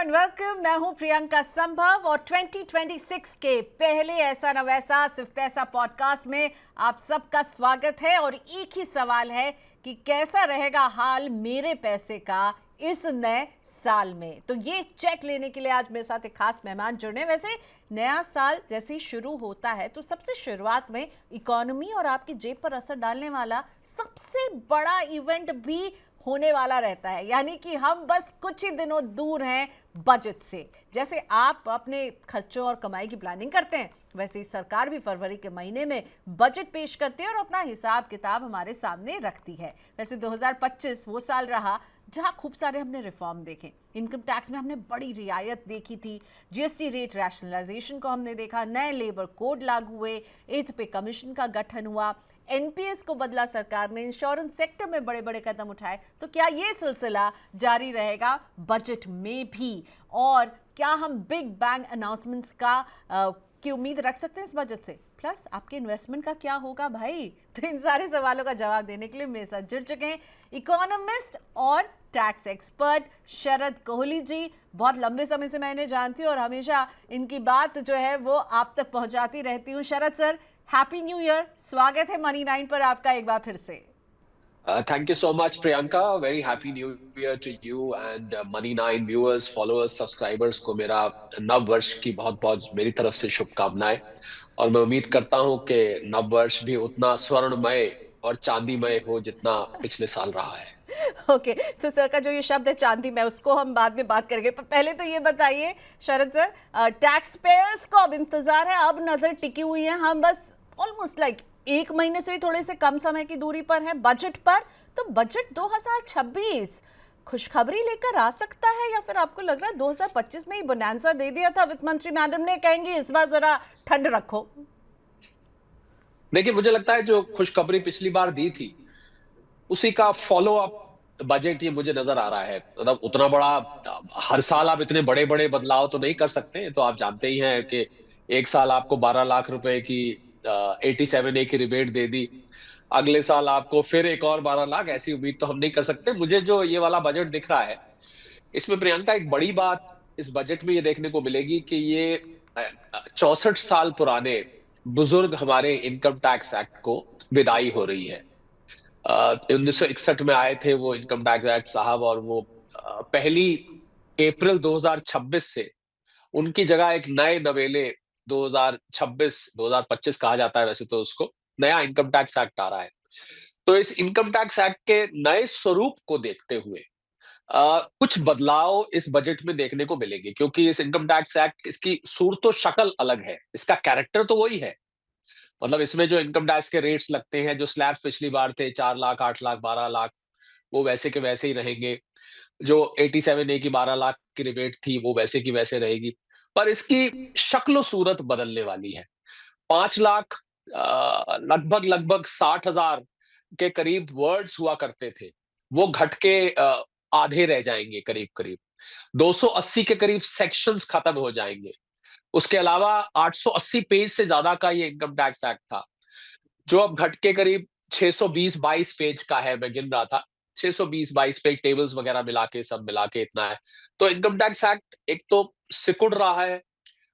And welcome. मैं हूं प्रियंका संभव और 2026 के पहले ऐसा न वैसा सिर्फ पैसा पॉडकास्ट में आप सबका स्वागत है। और एक ही सवाल है कि कैसा रहेगा हाल मेरे पैसे का इस नए साल में। तो ये चेक लेने के लिए आज मेरे साथ एक खास मेहमान जुड़े। वैसे नया साल जैसे ही शुरू होता है तो सबसे शुरुआत में इकोनॉमी और आपकी जेब पर असर डालने वाला सबसे बड़ा इवेंट भी होने वाला रहता है, यानी कि हम बस कुछ ही दिनों दूर हैं बजट से। जैसे आप अपने खर्चों और कमाई की प्लानिंग करते हैं, वैसे ही सरकार भी फरवरी के महीने में बजट पेश करती है और अपना हिसाब किताब हमारे सामने रखती है। वैसे 2025 वो साल रहा जहां खूब सारे हमने रिफॉर्म देखे। इनकम टैक्स में हमने बड़ी रियायत देखी थी, जीएसटी रेट रैशनलाइजेशन को हमने देखा, नए लेबर कोड लागू हुए, 8th पे कमीशन का गठन हुआ, एनपीएस को बदला सरकार ने, इंश्योरेंस सेक्टर में बड़े बड़े कदम उठाए। तो क्या ये सिलसिला जारी रहेगा बजट में भी? और क्या हम बिग बैंग अनाउंसमेंट्स की उम्मीद रख सकते हैं इस बजट से? प्लस आपके इन्वेस्टमेंट का क्या होगा भाई? तो इन सारे सवालों का जवाब देने के लिए मेरे साथ जुड़ चुके हैं इकोनॉमिस्ट और टैक्स एक्सपर्ट शरद कोहली जी। बहुत लंबे समय से मैं इन्हें जानती हूँ और हमेशा इनकी बात जो है वो आप तक पहुंचाती रहती हूँ। शरद सर, हैप्पी न्यू ईयर। स्वागत है मनी 9 पर आपका एक बार फिर से। Thank you so much, Priyanka. Very happy New Year to you and Money 9 viewers, followers, subscribers को मेरा नव वर्ष की बहुत बहुत मेरी तरफ से शुभकामनाएं। और मैं उम्मीद करता हूं कि नव वर्ष भी उतना स्वर्णमय और चांदीमय हो जितना पिछले साल रहा है। ओके, तो सर का जो ये शब्द है चांदी में, उसको हम बाद में बात करेंगे। पर पहले तो ये बताइए शरद सर, टैक्स पेयर्स को अब इंतजार है, अब नजर टिकी हुई है। हम बस ऑलमोस्ट लाइक एक महीने से भी थोड़े से कम समय की दूरी पर है बजट पर। तो बजट 2026 खुशखबरी लेकर आ सकता है या फिर आपको लग रहा है 2025 में ही बोनांजा दे दिया था वित्त मंत्री मैडम ने, कहेंगे इस बार जरा ठंड रखो? देखिए, मुझे लगता है जो खुशखबरी पिछली बार दी थी उसी का फॉलो अप बजट ये मुझे नजर आ रहा है। मतलब उतना बड़ा हर साल आप इतने बड़े बड़े बदलाव तो नहीं कर सकते। तो आप जानते ही हैं कि एक साल आपको 12 लाख रुपए की 87A की रिबेट दे दी, अगले साल आपको फिर एक और 12 लाख, ऐसी उम्मीद तो हम नहीं कर सकते। मुझे जो ये वाला बजट दिख रहा है इसमें प्रियंका एक बड़ी बात इस बजट में ये देखने को मिलेगी कि ये 64 साल पुराने बुजुर्ग हमारे इनकम टैक्स एक्ट को विदाई हो रही है। 1961 में आए थे वो इनकम टैक्स एक्ट साहब, और वो पहली अप्रैल 2026 से उनकी जगह एक नए नवेले 2026-2025 कहा जाता है वैसे तो उसको, नया इनकम टैक्स एक्ट आ रहा है। तो इस इनकम टैक्स एक्ट के नए स्वरूप को देखते हुए कुछ बदलाव इस बजट में देखने को मिलेंगे, क्योंकि इस इनकम टैक्स एक्ट इसकी सूरत शक्ल अलग है, इसका कैरेक्टर तो वही है। मतलब इसमें जो इनकम टैक्स के रेट्स लगते हैं, जो स्लैब पिछली बार थे 4 लाख, 8 लाख, 12 लाख, वो वैसे के वैसे ही रहेंगे। जो 87A की 12 लाख की रिबेट थी वो वैसे की वैसे रहेगी। पर इसकी शक्ल सूरत बदलने वाली है। 5 लाख लगभग लगभग 60,000 के करीब वर्ड्स हुआ करते थे, वो घट के आधे रह जाएंगे करीब करीब। 280 के करीब सेक्शंस खत्म हो जाएंगे। उसके अलावा 880 पेज से ज्यादा का ये इनकम टैक्स एक्ट था, जो अब घट के करीब 620-22 पेज का है। मैं गिन रहा था 620-22 पेज, टेबल्स वगैरह मिला के, सब मिला के इतना है। तो इनकम टैक्स एक्ट एक तो सिकुड़ रहा है,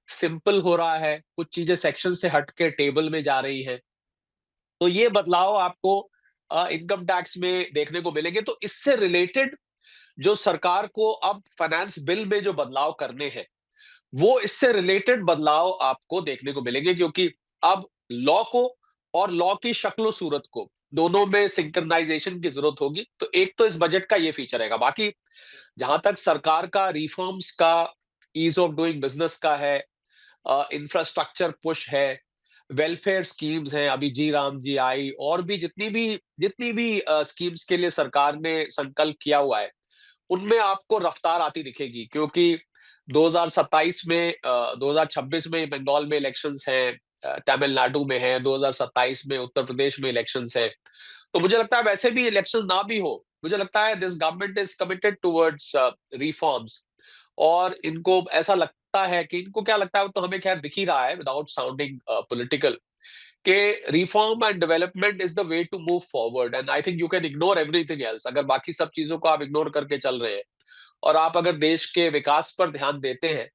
सिंपल हो रहा है, कुछ चीजें सेक्शन से हट के टेबल में जा रही है। तो ये बदलाव आपको इनकम टैक्स में देखने को मिलेंगे। तो इससे रिलेटेड जो सरकार को अब फाइनेंस बिल में जो बदलाव करने हैं, वो इससे रिलेटेड बदलाव आपको देखने को मिलेंगे, क्योंकि अब लॉ को और लॉ की शक्ल सूरत को दोनों में सिंक्रनाइजेशन की जरूरत होगी। तो एक तो इस बजट का ये फीचर रहेगा। बाकी जहां तक सरकार का रिफॉर्म्स का, ईज ऑफ डूइंग बिजनेस का है, इंफ्रास्ट्रक्चर पुश है, वेलफेयर स्कीम्स हैं, अभी जी राम जी आई, और भी जितनी भी स्कीम्स के लिए सरकार ने संकल्प किया हुआ है, उनमें आपको रफ्तार आती दिखेगी। क्योंकि 2027 में 2026 में बंगाल में इलेक्शंस हैं, तमिलनाडु में है, 2027 में उत्तर प्रदेश में इलेक्शंस है। तो मुझे लगता है वैसे भी इलेक्शन ना भी हो, मुझे लगता है this government is committed towards reforms. और इनको ऐसा लगता है कि, इनको क्या लगता है तो हमें खैर दिख ही रहा है विदाउट साउंडिंग पॉलिटिकल, कि reform and development is the way to move forward, and I think you can ignore everything else. अगर बाकी सब चीजों को आप इग्नोर करके चल रहे हैं और आप अगर देश के विकास पर ध्यान देते हैं,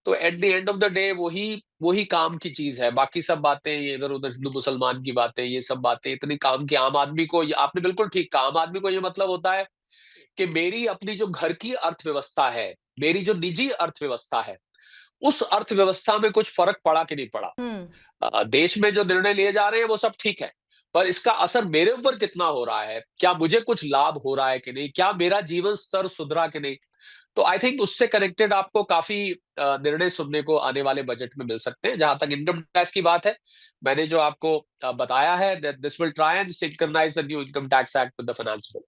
तो eight the end of the day वही वही काम की चीज़ है। बाकी सब बातें, ये इधर-उधर हिंदू-मुसलमान की बातें, ये सब बातें इतनी काम की, आम आदमी को ये आपने बिल्कुल ठीक कहा, आम आदमी को ये मतलब होता है कि मेरी अपनी जो घर की अर्थव्यवस्था है, मेरी जो निजी अर्थव्यवस्था है, उस अर्थव्यवस्था में कुछ फ़र्क पड़ा कि नहीं पड़ा। हुँ। देश में जो निर्णय लिए जा रहे हैं वो सब ठीक है, पर इसका असर मेरे ऊपर कितना हो रहा है? क्या मुझे कुछ लाभ हो रहा है कि नहीं? क्या मेरा जीवन स्तर सुधरा कि नहीं? तो आई थिंक उससे कनेक्टेड आपको काफ़ी निर्णय सुनने को आने वाले बजट में मिल सकते हैं। जहाँ तक इनकम टैक्स की बात है, मैंने जो आपको बताया है that this will try and synchronize the new income tax act with the finance bill.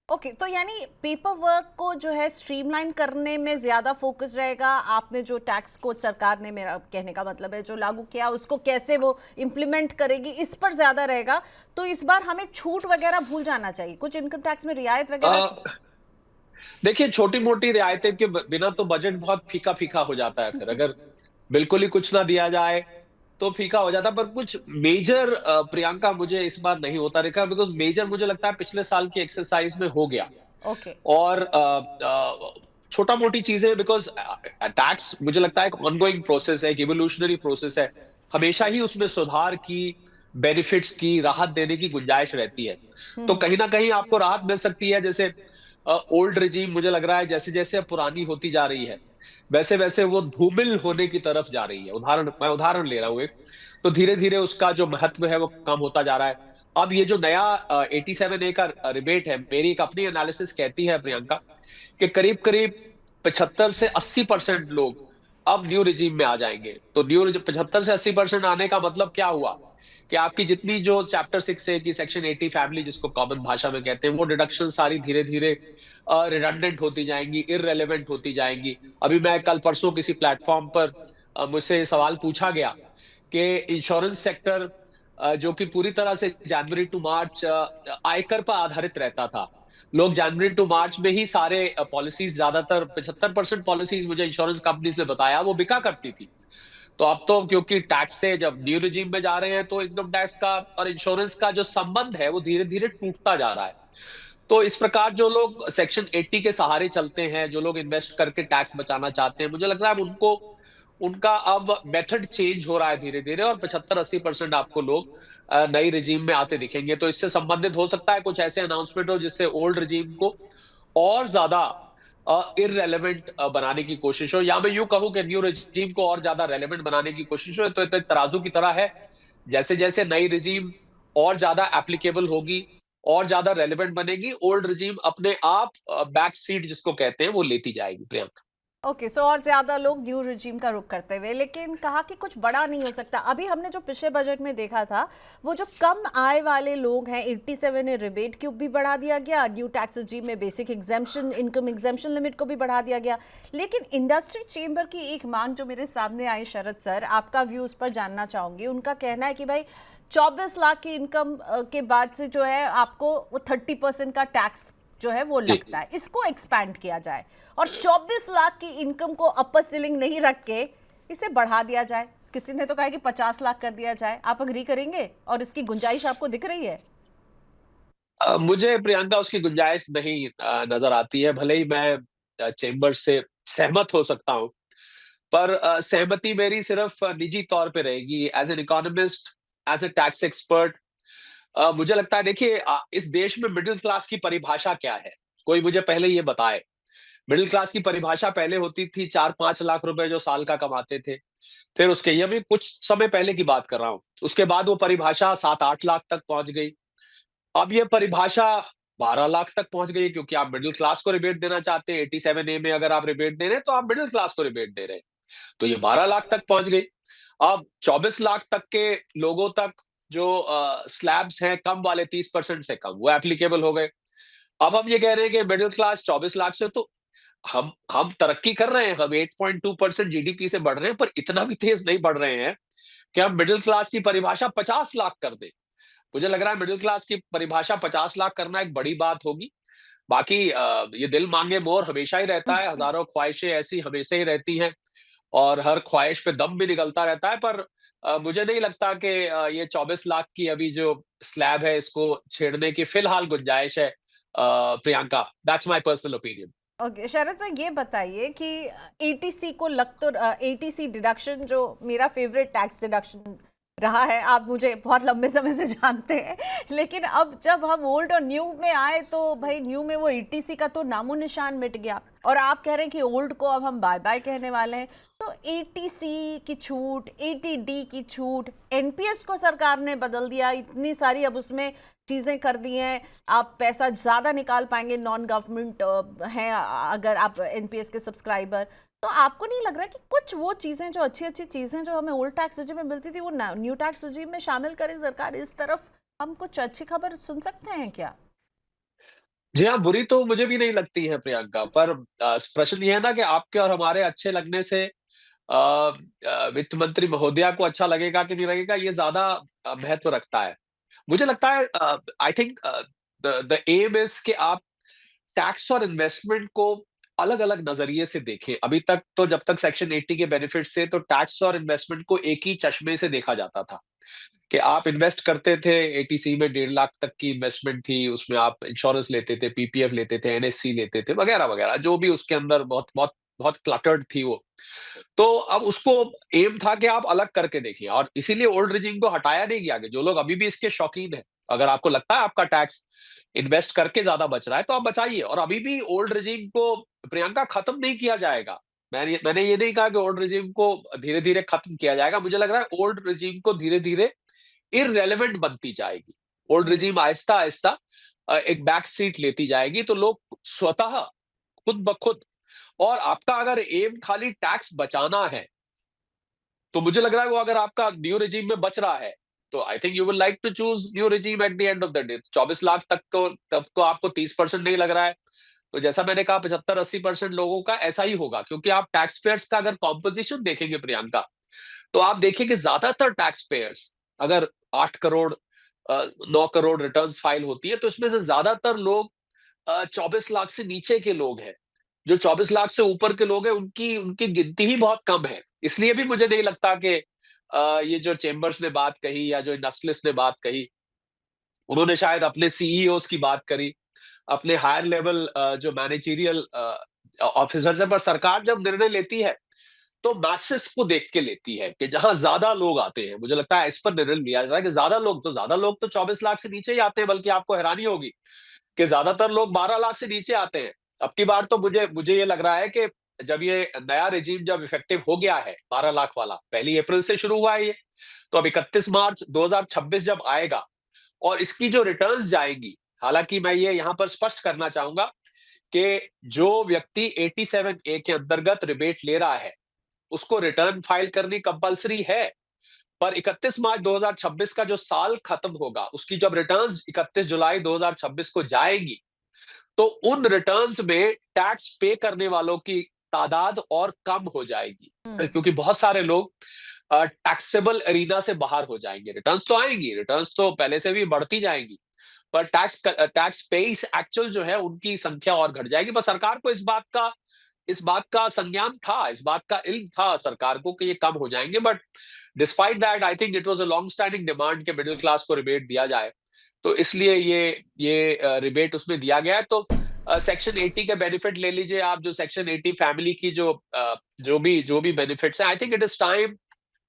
Okay, तो यानी पेपर वर्क को जो है स्ट्रीमलाइन करने में ज़्यादा फोकस रहेगा। आपने जो टैक्स कोड सरकार ने, मेरा कहने का मतलब है, जो लागू किया उसको कैसे वो इम्प्लीमेंट करेगी, इस पर ज़्यादा रहेगा। तो इस बार हमें छूट वगैरह भूल जाना चाहिए, कुछ इनकम टैक्स में रियायत वगैरह। अ, देखिए छोटी-मोटी रियायतें के ब बिना तो बजट बहुत फीका-फीका हो जाता है फिर। अगर बिल्कुल ही कुछ ना दिया जाए, तो फीका हो जाता है। पर कुछ मेजर प्रियंका मुझे इस बार नहीं होता दिखा, बिकॉज़ मेजर मुझे लगता है पिछले साल की एक्सरसाइज़ में हो गया। ओके। और छोटा-मोटी चीज़ें, बिकॉज़ टैक्स मुझे लगता है एक ऑनगोइंग प्रोसेस है, एक इवोल्यूशनरी प्रोसेस है। हमेशा ही उसमें सुधार की, बेनिफिट्स की, राहत देने की गुंजाइश रहती है। हुँ, तो हुँ। कहीं न कहीं आपको राहत मिल सकती है। जैसे ओल्ड रिजीम मुझे लग रहा है जैसे-जैसे अब पुरानी होती जा रही है, वैसे-वैसे वो धूमिल होने की तरफ जा रही है। मैं उदाहरण ले रहा हूँ एक, तो धीरे-धीरे उसका जो महत्व है वो कम होता जा रहा है। अब ये जो नया 87A का रिबेट है, मेरी एक अपनी एनालिसिस कहती है प्रियंका, कि करीब-करीब 75 से 80% लोग अब न्यू रिजीम में आ जाएँगे। तो 75 से 80% आने का मतलब क्या हुआ? कि आपकी जितनी जो चैप्टर 6A की सेक्शन 80 फैमिली जिसको कॉमन भाषा में कहते हैं, वो डिडक्शन सारी धीरे-धीरे रिडंडेंट होती जाएँगी, इर्रेलेवेंट होती जाएँगी। अभी मैं कल-परसों किसी प्लेटफ़ॉर्म पर मुझसे ये सवाल पूछा गया कि इंश्योरेंस सेक्टर, जो कि पूरी तरह से जनवरी टू मार्च आयकर पर आधारित रहता था। लोग जनवरी टू मार्च में ही सारे पॉलिसीज़, ज़्यादातर 75% पॉलिसीज़ मुझे इंश्योरेंस कंपनीज़ ने बताया वो बिका करती थी। तो अब तो क्योंकि टैक्स से जब न्यू रिजीम में जा रहे हैं, तो इनकम टैक्स का और इंश्योरेंस का जो संबंध है वो धीरे-धीरे टूटता जा रहा है। तो इस प्रकार जो लोग सेक्शन 80 के सहारे चलते हैं, जो लोग इन्वेस्ट करके टैक्स बचाना चाहते हैं, मुझे लग रहा है अब उनको उनका अब मेथड चेंज हो रहा है धीरे-धीरे, और 75-80% आपको लोग नई रिजीम में आते दिखेंगे। तो इससे संबंधित हो सकता है कुछ ऐसे अनाउंसमेंट हो जिससे ओल्ड रिजीम को और ज़्यादा इर्रेलेवेंट बनाने की कोशिश हो, या मैं यूँ कहूँ कि न्यू रिजीम को और ज़्यादा रेलेवेंट बनाने की कोशिश हो। तो एक तराजू की तरह है, जैसे-जैसे नई रिजीम और ज़्यादा एप्लीकेबल होगी, और ज़्यादा रेलेवेंट बनेगी, ओल्ड रिजीम अपने आप बैक सीट जिसको कहते हैं वो लेती जाएगी प्रियंका। ओके, सो और ज़्यादा लोग न्यू रिजीम का रुख करते हुए, लेकिन कहा कि कुछ बड़ा नहीं हो सकता। अभी हमने जो पिछले बजट में देखा था, वो जो कम आय वाले लोग हैं, 87 ने रिबेट क्यों भी बढ़ा दिया गया, न्यू टैक्स रिजीम में basic exemption, income exemption limit को भी बढ़ा दिया गया। लेकिन इंडस्ट्री चेंबर की एक मांग जो मेरे सामने आई, शरद सर, आपका व्यू उस पर जानना चाहूँगी। उनका कहना है कि भाई 24 लाख की इनकम के बाद से जो है आपको वो 30% का टैक्स जो है वो जी। लगता है, इसको एक्सपैंड किया जाए और 24 लाख की इनकम को अपर सीलिंग नहीं रख के इसे बढ़ा दिया जाए। किसी ने तो कहा कि 50 लाख कर दिया जाए। आप अग्री करेंगे और इसकी गुंजाइश आपको दिख रही है? मुझे प्रियंका उसकी गुंजाइश नहीं नज़र आती है। भले ही मैं चेंबर से सहमत हो सकता हूँ, पर सहमति मेरी सिर्फ़ निजी तौर पे रहेगी। As an economist, as a tax expert, मुझे लगता है, देखिए, इस देश में मिडल क्लास की परिभाषा क्या है? कोई मुझे पहले ये बताए। मिडल क्लास की परिभाषा पहले होती थी 4-5 लाख रुपए जो साल का कमाते थे। फिर उसके, ये मैं कुछ समय पहले की बात कर रहा हूँ। उसके बाद वो परिभाषा 7-8 लाख तक पहुँच गई। अब ये परिभाषा 12 लाख तक पहुँच गई, क्योंकि आप मिडल क्लास को रिबेट देना चाहते हैं। 87A में अगर आप रिबेट दे रहे हैं, तो आप मिडल क्लास को रिबेट दे रहे हैं। तो ये 12 लाख तक पहुँच गई। अब 24 लाख तक के लोगों तक जो स्लैब्स हैं कम वाले, 30% से कम, वो एप्लीकेबल हो गए। अब हम ये कह रहे हैं कि मिडल क्लास 24 लाख से, तो हम तरक्की कर रहे हैं, हम 8.2% जीडीपी से बढ़ रहे हैं, पर इतना भी तेज नहीं बढ़ रहे हैं कि हम मिडल क्लास की परिभाषा 50 लाख कर दें। मुझे लग रहा है मिडल क्लास की परिभाषा 50 लाख करना एक बड़ी बात होगी। बाकी ये दिल मांगे मोर हमेशा ही रहता है, हजारों ख्वाहिशें ऐसी हमेशा ही रहती हैं, और हर ख्वाहिश पे दम भी निकलता रहता है। पर मुझे नहीं लगता कि ये 24 लाख की अभी जो स्लैब है इसको छेड़ने की फिलहाल गुंजाइश है, Priyanka. That's my personal opinion. Okay Sharad sir, ये बताइए कि एटीसी को लग तो एटीसी डिडक्शन जो मेरा फेवरेट टैक्स डिडक्शन रहा है, आप मुझे बहुत लंबे समय से जानते हैं, लेकिन अब जब हम ओल्ड और न्यू में आए तो भाई न्यू में वो एटीसी का तो नामो निशान मिट गया और आप कह रहे हैं कि ओल्ड को अब हम बाय बाय कहने वाले हैं। तो एटीसी की छूट, एटीडी की छूट, एनपीएस को सरकार ने बदल दिया, इतनी सारी अब उसमें चीज़ें कर दी हैं, आप पैसा ज़्यादा निकाल पाएंगे नॉन गवर्नमेंट हैं अगर आप एनपीएस के सब्सक्राइबर। तो आपको नहीं लग रहा कि कुछ वो चीज़ें जो अच्छी अच्छी चीज़ें जो हमें ओल्ड टैक्स रिजीम में मिलती थी वो न्यू टैक्स रिजीम में शामिल करे सरकार? इस तरफ हम कुछ अच्छी खबर सुन सकते हैं क्या? जी हाँ, बुरी तो मुझे भी नहीं लगती है प्रियंका, पर प्रश्न ये है ना कि आपके और हमारे अच्छे लगने से वित्त मंत्री महोदया को अच्छा लगेगा कि नहीं लगेगा, ये ज़्यादा महत्व रखता है। मुझे लगता है I think the aim is कि आप टैक्स और इन्वेस्टमेंट को अलग-अलग नज़रिए से देखें। अभी तक तो जब तक सेक्शन 80 के बेनिफिट्स थे, तो टैक्स और इन्वेस्टमेंट को एक ही चश्मे से देखा जाता था। कि आप इन्वेस्ट करते थे, एटीसी में 1.5 लाख तक की इन्वेस्टमेंट थी, उसमें आप इंश्योरेंस लेते थे, पीपीएफ लेते थे, एनएससी लेते थे, वगैरह-वगैरह, जो भी उसके अंदर बहुत बहुत बहुत क्लटर्ड थी वो। तो अब उसको एम था कि आप अलग करके देखिए और इसीलिए ओल्ड रेजिम को हटाया नहीं गया कि जो लोग अभी भी इसके शौकीन हैं, अगर आपको लगता है आपका टैक्स इन्वेस्ट करके ज़्यादा बच रहा है, तो आप बचाइए और अभी भी ओल्ड रेजिम को प्रियंका खत्म नहीं किया जाएगा। मैंने ये नहीं कहा कि ओल्ड रेजिम को धीरे-धीरे खत्म किया जाएगा, मुझे लग रहा है ओल्ड रेजिम को धीरे-धीरे इर्रेलेवेंट बनती जाएगी। ओल्ड हम्म। रेजिम आहिस्ता-आहिस्ता एक बैक सीट लेती जाएगी, तो लोग स्वतः खुद ब खुद और आपका अगर एम खाली टैक्स बचाना है, तो मुझे लग रहा है वो अगर आपका न्यू रेजिम में बच रहा है, तो I think you will like to choose new regime at the end of the day. 24 lakh तक तो तब तो आपको 30% नहीं लग रहा है, तो जैसा मैंने कहा 75-80% लोगों का ऐसा ही होगा क्योंकि आप टैक्स पेयर्स का अगर कॉम्पोजिशन देखेंगे प्रियंका, तो आप देखिए कि ज्यादातर टैक्स पेयर्स अगर 8 करोड़ 9 करोड़ रिटर्न्स फाइल होती है तो इसमें से ज्यादातर लोग 24 लाख से नीचे के लोग हैं। जो 24 लाख से ऊपर के लोग हैं उनकी उनकी गिनती ही बहुत कम है। इसलिए भी मुझे नहीं लगता कि ये जो चेम्बर्स ने बात कही या जो इंडस्ट्रियलिस्ट ने बात कही, उन्होंने शायद अपने सीईओज की बात करी, अपने हायर लेवल जो मैनेजरियल ऑफिसर्स हैं, पर सरकार जब निर्णय लेती है तो मैसेस को देख के लेती है कि जहां ज्यादा लोग आते हैं, मुझे लगता है इस पर निर्णय लिया जाता है कि ज्यादा लोग तो 24 लाख से नीचे ही आते हैं, बल्कि आपको हैरानी होगी कि ज्यादातर लोग 12 लाख से नीचे आते हैं। अब की बार तो मुझे मुझे ये लग रहा है कि जब ये नया रेजिम जब इफेक्टिव हो गया है 12 लाख वाला, 1 अप्रैल से शुरू हुआ है ये, तो अब 31 मार्च 2026 जब आएगा और इसकी जो रिटर्न्स जाएंगी, हालांकि मैं ये यहाँ पर स्पष्ट करना चाहूंगा कि जो व्यक्ति 87A के अंतर्गत रिबेट ले रहा है उसको रिटर्न फाइल करनी कंपलसरी है, पर 31 मार्च 2026 का जो साल खत्म होगा, उसकी जब रिटर्न्स 31 जुलाई 2026 को जाएगी, तो उन रिटर्न्स में टैक्स पे करने वालों की तादाद और कम हो जाएगी। हम्म। क्योंकि बहुत सारे लोग टैक्सेबल एरिना से बाहर हो जाएंगे। रिटर्न्स तो आएंगी, रिटर्न्स तो पहले से भी बढ़ती जाएंगी, पर टैक्स पेइंग एक्चुअल जो है उनकी संख्या और घट जाएगी। पर सरकार को इस बात का संज्ञान था, इस बात का इल्म था सरकार को कि ये कम हो जाएंगे, but despite that I think it was a long standing demand कि मिडिल क्लास को रिबेट दिया जाए, तो इसलिए ये रिबेट उसमें दिया गया है। तो सेक्शन 80 के बेनिफिट ले लीजिए आप, जो सेक्शन 80 फैमिली की जो भी बेनिफिट्स हैं, I think it is time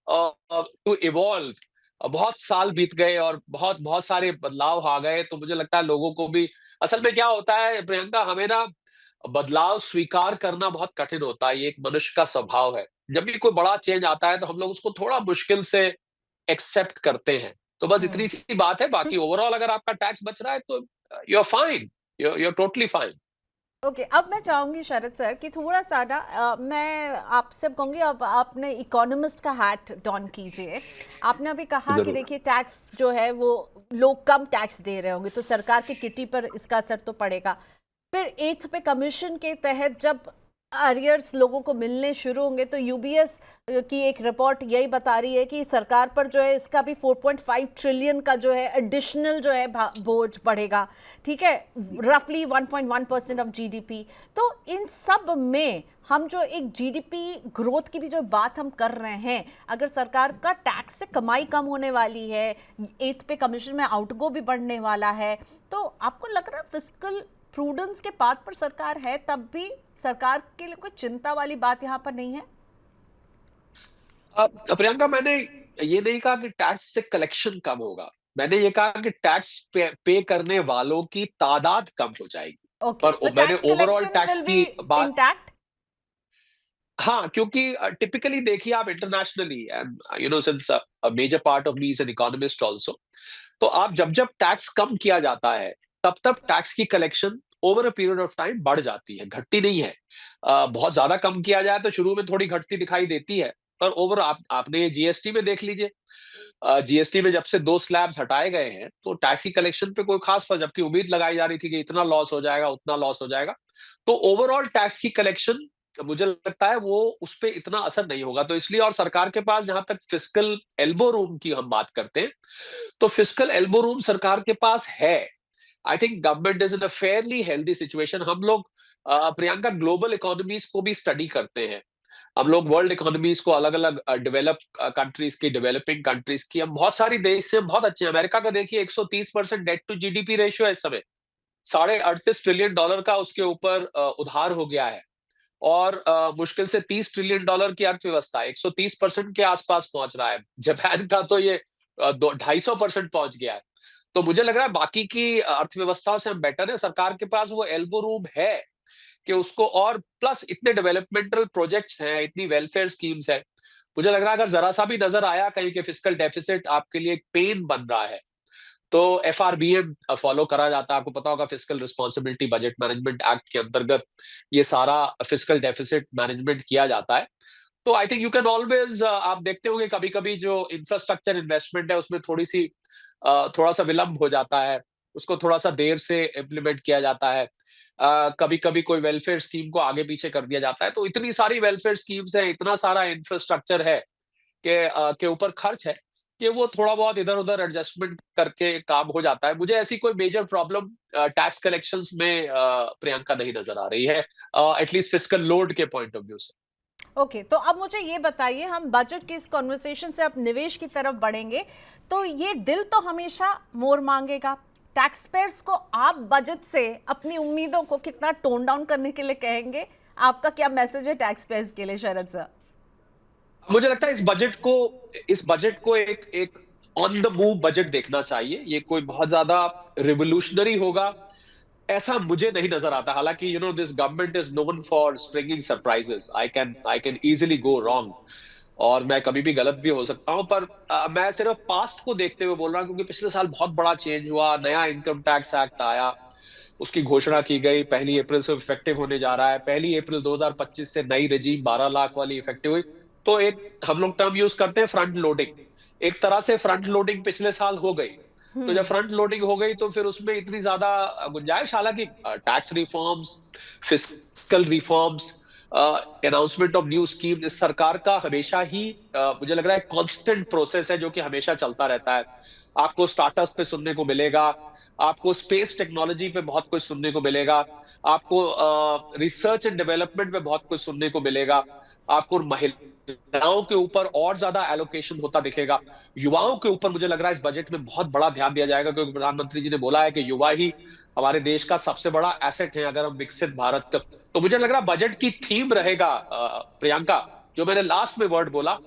to evolve. बहुत साल बीत गए और बहुत बहुत सारे बदलाव आ गए, तो मुझे लगता है लोगों को भी असल में क्या होता है प्रियंका, हमें ना बदलाव स्वीकार करना बहुत कठिन होता है, ये एक मनुष्य का स्वभाव है। जब भी कोई बड़ा चेंज आता है तो हम लोग उसको थोड़ा मुश्किल से एक्सेप्ट करते हैं। तो बस इतनी हम्म। सी बात है, बाकी ओवरऑल अगर आपका टैक्स बच रहा है तो you are fine, you are totally fine. Okay अब मैं चाहूंगी शरद सर कि थोड़ा सा ना मैं आपसे कहूंगी, अब आपने इकोनॉमिस्ट का हैट डॉन कीजिए। आपने अभी कहा कि जरूर। देखिए टैक्स जो है वो लोग कम टैक्स दे रहे होंगे तो सरकार की किटी पर इसका असर तो पड़ेगा। फिर एथ पे कमीशन के तहत जब अरियर्स लोगों को मिलने शुरू होंगे तो यूबीएस की एक रिपोर्ट यही बता रही है कि सरकार पर जो है इसका भी 4.5 ट्रिलियन का जो है एडिशनल जो है बोझ बढ़ेगा। ठीक है, रफली 1.1% ऑफ जीडीपी। तो इन सब में हम जो एक जीडीपी ग्रोथ की भी जो बात हम कर रहे हैं, अगर सरकार का टैक्स से कमाई कम होने वाली है, एथ पे कमीशन में आउटगो भी बढ़ने वाला है, तो आपको लग रहा है फिस्कल प्रूडेंस के बात पर सरकार है, तब भी सरकार के लिए कोई चिंता वाली बात यहाँ पर नहीं है? प्रियंका, मैंने ये नहीं कहा कि टैक्स से कलेक्शन कम होगा। मैंने ये कहा कि टैक्स पे करने वालों की तादाद कम हो जाएगी। ओके, पर सो मैंने tax overall collection tax will be की बात, इंटैक्ट। हाँ, क्योंकि टिपिकली देखिए आप internationally, and since a major part of me is an economist also, तो आप जब-जब टैक्स कम किया जाता है, तब-तब टैक्स की collection over a period of time बढ़ जाती है, घटती नहीं है। बहुत ज़्यादा कम किया जाए तो शुरू में थोड़ी घटती दिखाई देती है, पर ओवर आपने जीएसटी में देख लीजिए। जीएसटी में जब से 2 स्लैब्स हटाए गए हैं, तो टैक्स की कलेक्शन पे कोई खास फ़र्क, जबकि उम्मीद लगाई जा रही थी कि इतना लॉस हो जाएगा, उतना लॉस हो जाएगा। तो ओवरऑल टैक्स की कलेक्शन, मुझे लगता है वो उसपे इतना असर नहीं होगा। तो इसलिए, और सरकार के पास जहाँ तक फिस्कल एल्बो रूम की हम बात करते हैं, तो फिस्कल एल्बो रूम सरकार के पास है। I think government is in a fairly healthy situation. हम लोग प्रियंका ग्लोबल इकोनॉमीज को भी स्टडी करते हैं। हम लोग वर्ल्ड इकोनॉमीज को अलग-अलग डेवलप कंट्रीज की, डेवलपिंग कंट्रीज की, हम बहुत सारी देश से बहुत अच्छे हैं। अमेरिका का देखिए 130% डेट टू जीडीपी रेशियो है इस समय। $38 ट्रिलियन का उसके ऊपर उधार हो गया है। और मुश्किल से $30 ट्रिलियन की अर्थव्यवस्था 130% के आसपास पहुंच रहा है। जापान का तो ये 250% पहुंच गया है। तो मुझे लग रहा है बाकी की अर्थव्यवस्थाओं से हम बेटर है। सरकार के पास वो एल्बो रूम है कि उसको, और प्लस इतने डेवलपमेंटल प्रोजेक्ट्स हैं, इतनी वेलफेयर स्कीम्स है। मुझे लग रहा है अगर जरा सा भी नजर आया कहीं के फिस्कल डेफिसिट आपके लिए एक पेन बन रहा है, तो एफआरबीएम फॉलो करा जाता है। आपको पता होगा, fiscal responsibility budget management act के अंतर्गत ये सारा फिस्कल डेफिसिट मैनेजमेंट किया जाता है। तो I think you can always, आप देखते होंगे कभी कभी जो इंफ्रास्ट्रक्चर इन्वेस्टमेंट है उसमें थोड़ा सा विलंब हो जाता है, उसको थोड़ा सा देर से इम्प्लीमेंट किया जाता है। कभी कभी कोई वेलफेयर स्कीम को आगे पीछे कर दिया जाता है। तो इतनी सारी वेलफेयर स्कीम्स है, इतना सारा इंफ्रास्ट्रक्चर है के ऊपर खर्च है, कि वो थोड़ा बहुत इधर-उधर एडजस्टमेंट करके काम हो जाता है। मुझे ऐसी कोई मेजर प्रॉब्लम टैक्स कलेक्शंस में प्रियंका नहीं नज़र आ रही है, एटलीस्ट फिस्कल लोड के पॉइंट ऑफ व्यू से। ओके, तो अब मुझे ये बताइए, हम बजट की इस कॉन्वर्सेशन से अब निवेश की तरफ बढ़ेंगे। तो ये दिल तो हमेशा मोर मांगेगा। टैक्स पेयर्स को आप बजट से अपनी उम्मीदों को कितना टोन डाउन करने के लिए कहेंगे? आपका क्या मैसेज है टैक्स पेयर्स के लिए, शरद सर? मुझे लगता है इस बजट को एक एक ऑन द मूव बजट देखना चाहिए। ये कोई बहुत ज़्यादा रिवॉल्यूशनरी होगा, ऐसा मुझे नहीं नज़र आता। हालाँकि this government is known for springing surprises. I can easily go wrong, और मैं कभी भी गलत भी हो सकता हूँ। पर मैं सिर्फ पास्ट को देखते हुए बोल रहा हूँ, क्योंकि पिछले साल बहुत बड़ा चेंज हुआ, नया इनकम टैक्स एक्ट आया, उसकी घोषणा की गई, 1 अप्रैल से इफेक्टिव होने जा रहा है। 1 अप्रैल 2025 से नई रेजीम 12 लाख वाली इफेक्टिव हुई। तो एक हम लोग टर्म यूज करते हैं, फ्रंट लोडिंग। एक तरह से फ्रंट लोडिंग पिछले साल हो गई। तो जब फ्रंट लोडिंग हो गई, तो फिर उसमें इतनी ज्यादा गुंजाइश, हालांकि tax reforms, fiscal reforms, announcement of new scheme इस सरकार का हमेशा ही मुझे लग रहा है कांस्टेंट प्रोसेस है, जो कि हमेशा चलता रहता है। आपको स्टार्टअप्स पे सुनने को मिलेगा, आपको स्पेस टेक्नोलॉजी पे बहुत कुछ सुनने को मिलेगा, आपको रिसर्च एंड डेवलपमेंट पे बहुत कुछ सुनने को मिलेगा, आपको महिलाओं के ऊपर और ज्यादा एलोकेशन होता दिखेगा, युवाओं के ऊपर मुझे लग रहा है इस बजट में बहुत बड़ा ध्यान दिया जाएगा, क्योंकि प्रधानमंत्री जी ने बोला है कि युवा ही हमारे देश का सबसे बड़ा एसेट है अगर हम विकसित भारत का। तो मुझे लग रहा है बजट की थीम रहेगा, प्रियंका, जो मैंने लास्ट में वर्ड बोला,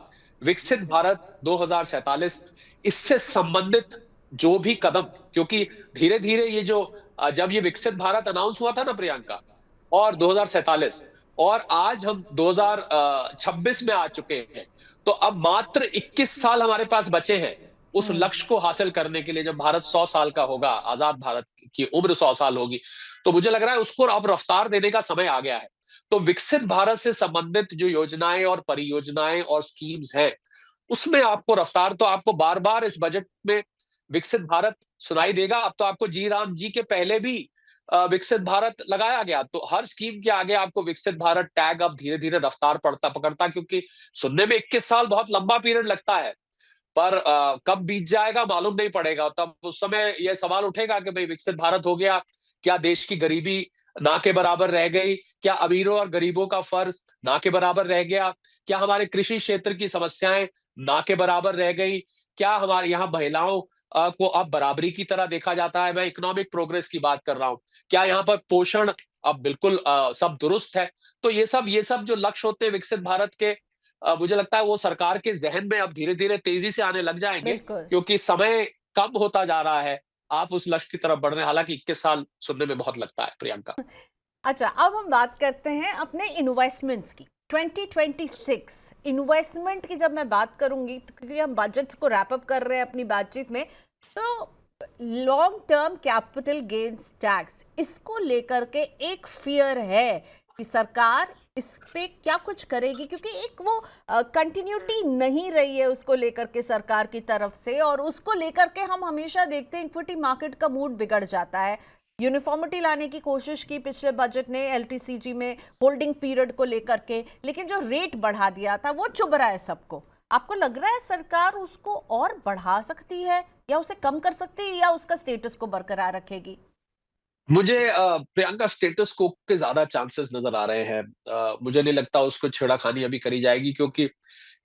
विकसित भारत 2047, इससे संबंधित जो भी कदम, क्योंकि धीरे धीरे ये जो जब ये विकसित भारत अनाउंस हुआ था ना प्रियंका, और 2047, और आज हम 2026 में आ चुके हैं, तो अब मात्र 21 साल हमारे पास बचे हैं उस लक्ष्य को हासिल करने के लिए। जब भारत 100 साल का होगा, आजाद भारत की उम्र 100 साल होगी, तो मुझे लग रहा है उसको अब रफ्तार देने का समय आ गया है। तो विकसित भारत से संबंधित जो योजनाएं और परियोजनाएं और स्कीम्स हैं, उसमें आपको रफ्तार, तो आपको बार बार इस बजट में विकसित भारत सुनाई देगा। अब तो आपको जी राम जी के पहले भी विकसित भारत लगाया गया, तो हर स्कीम के आगे आपको विकसित भारत टैग अब धीरे धीरे रफ्तार पड़ता पकड़ता, क्योंकि सुनने में 21 साल बहुत लंबा पीरियड लगता है, पर कब बीत जाएगा मालूम नहीं पड़ेगा। तब उस समय यह सवाल उठेगा कि भाई विकसित भारत हो गया, क्या देश की गरीबी ना के बराबर रह गई, क्या अमीरों और गरीबों का फर्ज ना के बराबर रह गया, क्या हमारे कृषि क्षेत्र की समस्याएं ना के बराबर रह गई, क्या हमारे यहाँ महिलाओं को अब बराबरी की तरह देखा जाता है? मैं इकोनॉमिक प्रोग्रेस की बात कर रहा हूँ। क्या यहाँ पर पोषण अब बिल्कुल सब दुरुस्त है? तो ये सब जो लक्ष्य होते हैं विकसित भारत के, मुझे लगता है वो सरकार के ज़हन में अब धीरे-धीरे तेज़ी से आने लग जाएँगे, बिल्कुल। क्योंकि समय कम होता जा रहा है। आप उस लक्ष्य की तरफ बढ़ रहे हैं, हालाँकि 21 साल सुनने में बहुत लगता है, प्रियंका। अच्छा, अब हम बात करते हैं अपने इन्वेस्टमेंट्स की। 2026 इन्वेस्टमेंट की जब मैं बात करूंगी, तो क्योंकि हम बजट्स को रैप अप कर रहे हैं अपनी बातचीत में, तो long term capital gains tax, इसको लेकर के एक फियर है कि सरकार इस पे क्या कुछ करेगी, क्योंकि एक वो कंटिन्यूटी नहीं रही है उसको लेकर के सरकार की तरफ से, और उसको लेकर के हम हमेशा देखते हैं इक्विटी मार्केट का मूड बिगड़ जाता है। यूनिफॉर्मिटी लाने की कोशिश की पिछले बजट ने एलटीसीजी में होल्डिंग पीरियड को लेकर के, लेकिन जो रेट बढ़ा दिया था वो चुभ रहा है सबको। आपको लग रहा है सरकार उसको और बढ़ा सकती है, या उसे कम कर सकती है, या उसका स्टेटस को बरकरार रखेगी? मुझे प्रियंका स्टेटस को के ज़्यादा चांसेस नज़र आ रहे हैं। मुझे नहीं लगता उसको छेड़खानी अभी करी जाएगी, क्योंकि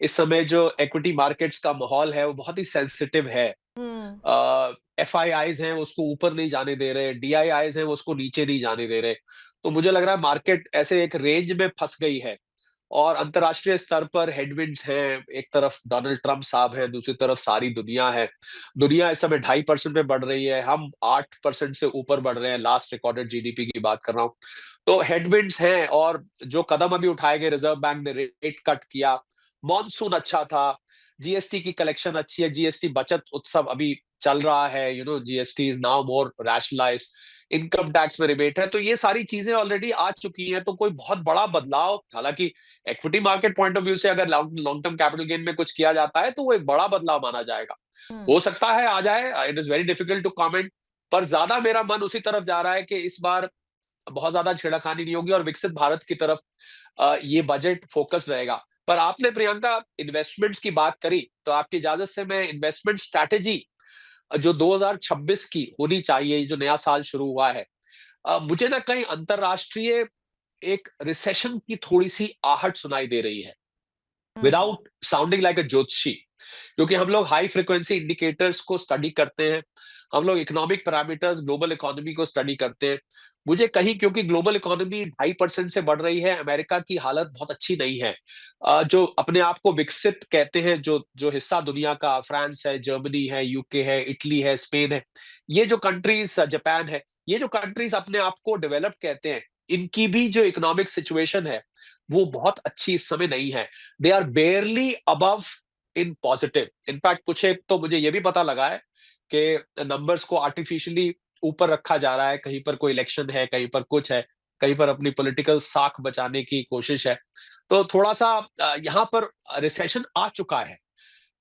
इस समय जो इक्विटी मार्केट्स का माहौल है वो बहुत ही सेंसिटिव है। हम्म। एफआईआईज़ हैं वो उसको ऊपर नहीं जाने दे रहे, डीआईआईज़ हैं वो उसको नीचे नहीं जाने दे रहे। तो मुझे लग रहा है मार्केट ऐसे एक रेंज में फँस गई है, और अंतर्राष्ट्रीय स्तर पर हेडविंड्स हैं। एक तरफ डोनाल्ड ट्रम्प साहब हैं, दूसरी तरफ सारी दुनिया है। दुनिया इस समय 2.5% पे बढ़ रही है, हम 8% से ऊपर बढ़ रहे हैं, लास्ट रिकॉर्डेड जीडीपी की बात कर रहा हूँ। तो हेडविंड्स हैं, और जो कदम अभी उठाए गए, रिज़र्व बैंक ने रेट कट किया, मॉनसून अच्छा था, जीएसटी की कलेक्शन अच्छी है, जीएसटी बचत उत्सव अभी चल रहा है, GST is now more rationalised, income tax में रिबेट है, तो ये सारी चीज़ें ऑलरेडी आ चुकी हैं, तो कोई बहुत बड़ा बदलाव, हालाँकि equity market point of view से अगर long long term capital gain में कुछ किया जाता है, तो वो एक बड़ा बदलाव माना जाएगा। हम्म। हो सकता है आ जाए, it is very difficult to comment, पर ज़्यादा मेरा मन उसी तरफ जा रहा है कि इस बार बहुत ज़्यादा छेड़खानी नहीं होगी और विकसित भारत की तरफ ये बजट फ़ोकस रहेगा। पर आपने प्रियंका इन्वेस्टमेंट्स की बात करी, तो आपकी इजाज़त से मैं इन्वेस्टमेंट स्ट्रैटेजी जो 2026 की होनी चाहिए, जो नया साल शुरू हुआ है, मुझे ना कहीं अंतर्राष्ट्रीय एक रिसेशन की थोड़ी-सी आहट सुनाई दे रही है, हम्म। विदाउट साउंडिंग लाइक अ ज्योतिषी। क्योंकि हम लोग हाई फ्रीक्वेंसी इंडिकेटर्स को स्टडी करते हैं, हम लोग इकोनॉमिक पैरामीटर्स, ग्लोबल इकोनॉमी को स्टडी करते हैं। मुझे कहीं, क्योंकि ग्लोबल इकोनॉमी 2.5% से बढ़ रही है, अमेरिका की हालत बहुत अच्छी नहीं है। जो अपने आप को विकसित कहते हैं, जो जो हिस्सा दुनिया का, फ्रांस है, जर्मनी है, यूके है, इटली है, स्पेन है, ये जो कंट्रीज़, जापान है, ये जो कंट्रीज़ अपने आप को डेवलप्ड कहते हैं, इनकी भी जो इकोनॉमिक सिचुएशन है, वो बहुत अच्छी इस समय नहीं है। They are barely above in positive. In fact कुछ एक तो मुझे ये भी पता लगा है कि नंबर्स को आर्टिफिशियली ऊपर रखा जा रहा है, कहीं पर कोई इलेक्शन है, कहीं पर कुछ है, कहीं पर अपनी पॉलिटिकल साख बचाने की कोशिश है। तो थोड़ा-सा यहाँ पर रिसेशन आ चुका है।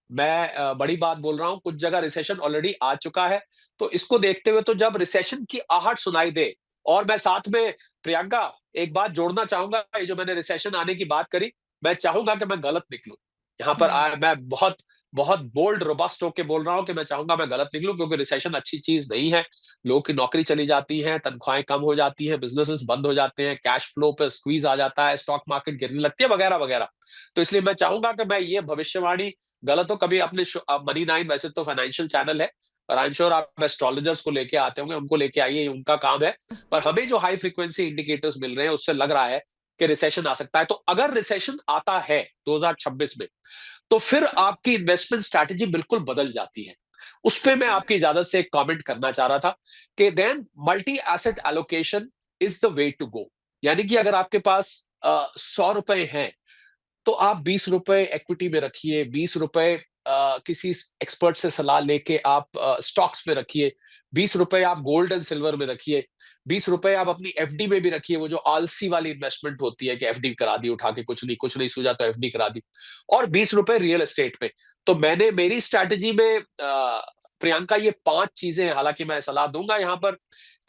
मैं बड़ी बात बोल रहा हूँ, कुछ जगह रिसेशन ऑलरेडी आ चुका है। तो इसको देखते हुए, तो जब रिसेशन की आहट सुनाई दे, और मैं साथ में प्रियंका एक बात जोड़ना चाहूँगा, ये जो मैंने रिसेशन आने की बात करी, मैं चाहूँगा कि मैं गलत निकलूँ। यहाँ पर हम्म। मैं बहुत बहुत बोल्ड रोबस्ट होके बोल रहा हूँ कि मैं चाहूँगा मैं गलत निकलूँ, क्योंकि रिसेशन अच्छी चीज़ नहीं है। लोगों की नौकरी चली जाती है, तनख्वाहें कम हो जाती हैं, बिज़नेसेस बंद हो जाते हैं, कैश फ्लो पे स्क्वीज़ आ जाता है, स्टॉक मार्केट गिरने लगती है, वगैरह-वगैरह। तो इसलिए मैं चाहूँगा कि मैं ये भविष्यवाणी गलत हो, कभी अपने मनी 9 वैसे तो फाइनेंशियल चैनल है, और आई एम श्योर आप एस्ट्रोलॉजर्स को लेके आते होंगे, उनको लेके आइए, उनका काम है। पर हमें जो हाई फ्रीक्वेंसी इंडिकेटर्स मिल रहे हैं, उससे लग रहा है कि रिसेशन आ सकता है। तो अगर रिसेशन आता है 2026 में, तो फिर आपकी इन्वेस्टमेंट स्ट्रैटेजी बिल्कुल बदल जाती है। उस पे मैं आपकी इजाज़त से एक कमेंट करना चाह रहा था कि then multi asset allocation is the way to go. यानी कि अगर आपके पास ₹100 हैं, तो आप ₹20 इक्विटी में रखिए, ₹20 किसी एक्सपर्ट से सलाह लेके आप स्टॉक्स में रखिए, ₹20 आप गोल्ड एंड सिल्वर में रखिए, ₹20 आप अपनी एफडी में भी रखिए, वो जो आलसी वाली इन्वेस्टमेंट होती है कि एफडी करा दी उठा के, कुछ नहीं सूझा तो एफडी करा दी, और ₹20 रियल एस्टेट पे। तो मैंने मेरी स्ट्रैटेजी में प्रियंका ये 5 चीज़ें हैं, हालाँकि मैं सलाह दूँगा यहाँ पर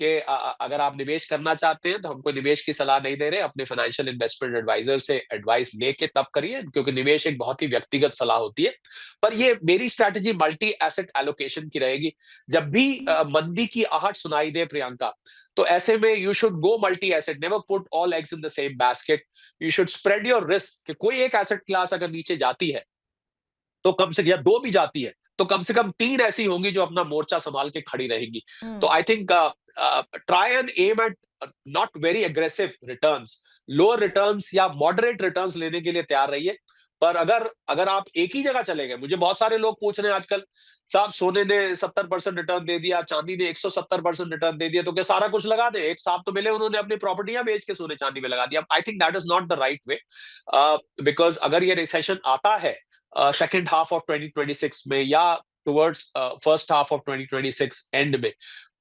कि अगर आप निवेश करना चाहते हैं, तो हम कोई निवेश की सलाह नहीं दे रहे, अपने फाइनेंशियल इन्वेस्टमेंट एडवाइज़र से एडवाइस लेके तब करिए, क्योंकि निवेश एक बहुत ही व्यक्तिगत सलाह होती है। पर ये मेरी स्ट्रैटेजी मल्टी एसेट एलोकेशन की रहेगी। जब भी मंदी की आहट सुनाई दे प्रियंका, तो ऐसे में you should go multi asset, never put all eggs in the same basket. You should spread your risk, कि कोई एक एसेट क्लास अगर नीचे जाती है, तो कम से, या 2 भी जाती है, तो कम से कम 3 ऐसी होंगी जो अपना मोर्चा संभाल के खड़ी रहेंगी। तो hmm. I think try and aim at not very aggressive returns, lower returns या मॉडरेट रिटर्न्स लेने के लिए तैयार रहिए। पर अगर अगर आप एक ही जगह चले गए, मुझे बहुत सारे लोग पूछ रहे हैं आजकल, साहब सोने ने 70% रिटर्न दे दिया, चांदी ने 170% रिटर्न दे दिया, तो क्या सारा कुछ लगा दें? एक साहब तो मिले, उन्होंने अपनी प्रॉपर्टियां बेच के सोने चांदी में लगा दिया। I think that is not the right way, because अगर ये रिसेशन आता है सेकेंड हाफ ऑफ 2026 में या towards first half of 2026 and में,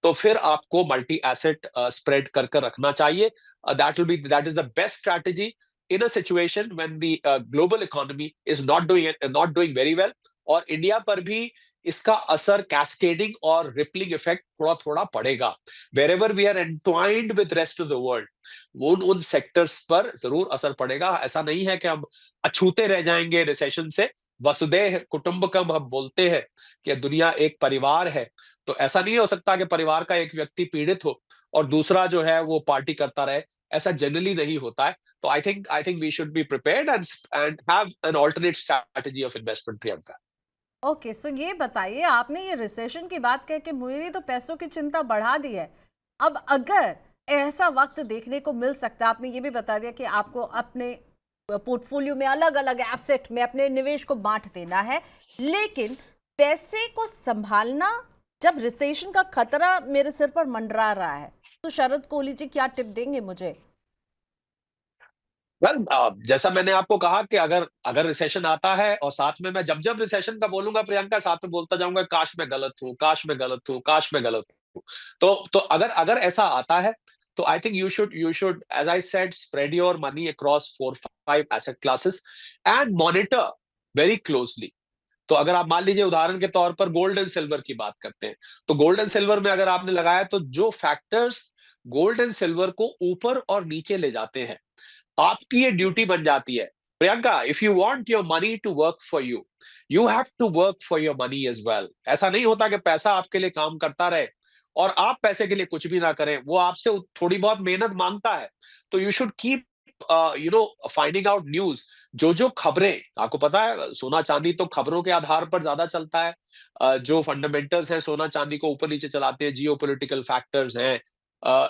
तो फिर आपको मल्टी एसेट स्प्रेड कर कर रखना चाहिए। That is the best strategy in a situation when the global economy is not doing very well, और इंडिया पर भी इसका असर कैस्केडिंग और रिपलिंग इफेक्ट थोड़ा थोड़ा पड़ेगा। Wherever we are entwined with rest of the world, उन सेक्टर्स पर जरूर असर पड़ेगा। ऐसा नहीं है कि हम अछूते रह जाएंगे रिसेशन से। वसुधैव कुटुंबकम हम बोलते हैं कि दुनिया एक परिवार है, तो ऐसा नहीं हो सकता कि परिवार का एक व्यक्ति पीड़ित हो और दूसरा जो है वो पार्टी करता रहे। ऐसा जनरली नहीं होता है। तो I think we should be prepared and have an alternate strategy of investment, Priyanka. Okay, so ये बताइए, आपने ये रिसेशन की बात कह के मेरी तो पैसों की चिंता बढ़ा दी है। अब अगर ऐसा वक्त देखने को मिल सकता है, आपने ये भी बता दिया कि आपको अपने पोर्टफोलियो में अलग अलग एसेट में अपने निवेश को बांट देना है, लेकिन पैसे को संभालना जब रिसेशन का खतरा मेरे सिर पर मंडरा रहा है, तो शरद कोहली जी क्या टिप देंगे मुझे? जैसा मैंने आपको कहा कि अगर अगर रिसेशन आता है, और साथ में मैं जब जब रिसेशन का बोलूंगा प्रियंका, साथ में बोलता जाऊंगा काश मैं गलत हूँ, काश मैं गलत हूँ, काश मैं गलत हूँ। तो अगर अगर ऐसा आता है, तो I think you should as I said spread your money across 4-5 asset classes and monitor very closely. तो अगर आप मान लीजिए उदाहरण के तौर पर गोल्ड एंड सिल्वर की बात करते हैं, तो गोल्ड एंड सिल्वर में अगर आपने लगाया, तो जो फैक्टर्स गोल्ड एंड सिल्वर को ऊपर और नीचे ले जाते हैं, आपकी ये ड्यूटी बन जाती है Priyanka. If you want your money to work for you, you have to work for your money as well. ऐसा नहीं होता कि पैसा आपके लिए काम करता रहे और आप पैसे के लिए कुछ भी ना करें, वो आपसे थोड़ी बहुत मेहनत मांगता है। तो you should keep finding out news. जो जो खबरें आपको पता है, सोना चांदी तो खबरों के आधार पर ज्यादा चलता है। जो फंडामेंटल्स हैं सोना चांदी को ऊपर नीचे चलाते हैं, जियो पोलिटिकल फैक्टर्स हैं।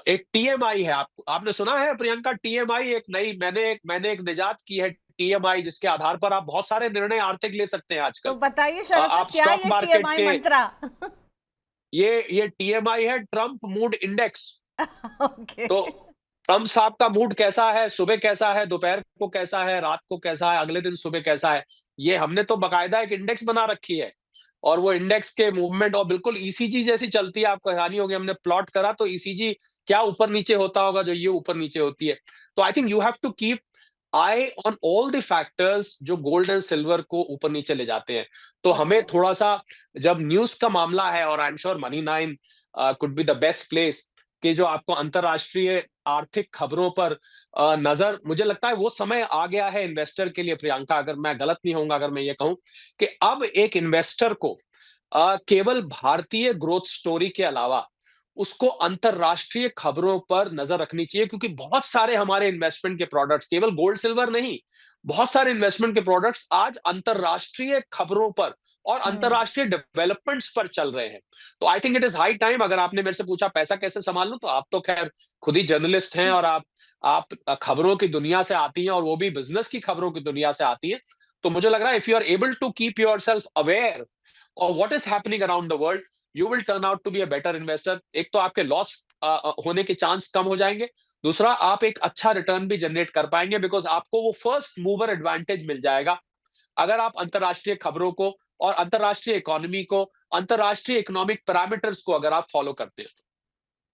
एक टीएमआई है, आपने सुना है प्रियंका? टीएमआई एक नई, मैंने एक निजात की है टीएमआई, जिसके आधार पर आप बहुत सारे निर्णय आर्थिक ले सकते हैं तो आजकल। बताइए शरद साहब, आप क्या स्टॉक ये मार्केट टीएमआई के, मंत्रा? ये टीएमआई है, ट्रंप मूड इंडेक्स। ओके। तो ट्रंप साहब का मूड कैसा है, सुबह कैसा है, दोपहर को कैसा है, रात को कैसा है, अगले दिन सुबह कैसा है, ये हमने तो बकायदा एक इंडेक्स बना रखी है। और वो इंडेक्स के मूवमेंट और बिल्कुल ईसीजी जैसी चलती है। आपको हैरानी होगी, हमने प्लॉट करा तो ईसीजी क्या ऊपर नीचे होता होगा, जो ये ऊपर नीचे होती है। तो I think you have to keep eye on all the factors जो गोल्ड एंड सिल्वर को ऊपर नीचे ले जाते हैं। तो हमें ओके। थोड़ा सा, जब न्यूज का मामला है, और I am sure money 9 could be the best place, कि जो आपको अंतरराष्ट्रीय आर्थिक खबरों पर नजर, मुझे लगता है वो समय आ गया है इन्वेस्टर के लिए प्रियंका। अगर मैं गलत नहीं होऊंगा अगर मैं ये कहूं कि अब एक इन्वेस्टर को केवल भारतीय ग्रोथ स्टोरी के अलावा उसको अंतरराष्ट्रीय खबरों पर नजर रखनी चाहिए, क्योंकि बहुत सारे हमारे इन्वेस्टमेंट के प्रोडक्ट्स, केवल गोल्ड सिल्वर नहीं, बहुत सारे इन्वेस्टमेंट के प्रोडक्ट्स आज अंतरराष्ट्रीय खबरों पर और हम्म। अंतरराष्ट्रीय डेवलपमेंट्स पर चल रहे हैं। तो I think it is high time. अगर आपने मेरे से पूछा पैसा कैसे संभालूं, तो आप तो खैर खुद ही जर्नलिस्ट हैं, और आप खबरों की दुनिया से आती हैं, और वो भी बिजनेस की खबरों की दुनिया से आती हैं। तो मुझे लग रहा है if you are able to keep yourself aware और what is happening around the world, you will turn out to be a better investor. एक तो आपके लॉस होने के चांस कम हो जाएंगे, दूसरा आप एक अच्छा रिटर्न भी जनरेट कर पाएंगे, बिकॉज आपको वो फर्स्ट मूवर एडवांटेज मिल जाएगा अगर आप अंतरराष्ट्रीय खबरों को और अंतरराष्ट्रीय इकोनॉमी को, अंतरराष्ट्रीय इकोनॉमिक पैरामीटर्स को अगर आप फॉलो करते हैं।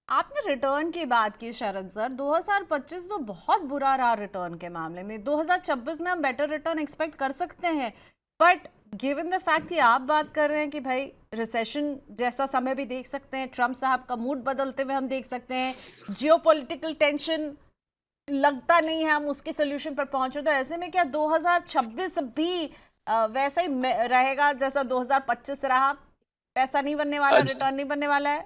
आपने रिटर्न की बात की शरद सर, 2025 तो बहुत बुरा रहा रिटर्न के मामले में। 2026 में हम बेटर रिटर्न एक्सपेक्ट कर सकते हैं, बट गिवन द फैक्ट कि आप बात कर रहे हैं कि भाई रिसेशन जैसा समय भी देख सकते हैं, ट्रम्प साहब का मूड बदलते हुए हम देख सकते हैं, जियोपॉलिटिकल टेंशन लगता नहीं है हम उसके सोल्यूशन पर पहुंचे, तो ऐसे में क्या 2026 भी वैसा ही रहेगा जैसा 2025 रहा? पैसा नहीं बनने वाला, रिटर्न नहीं बनने वाला है?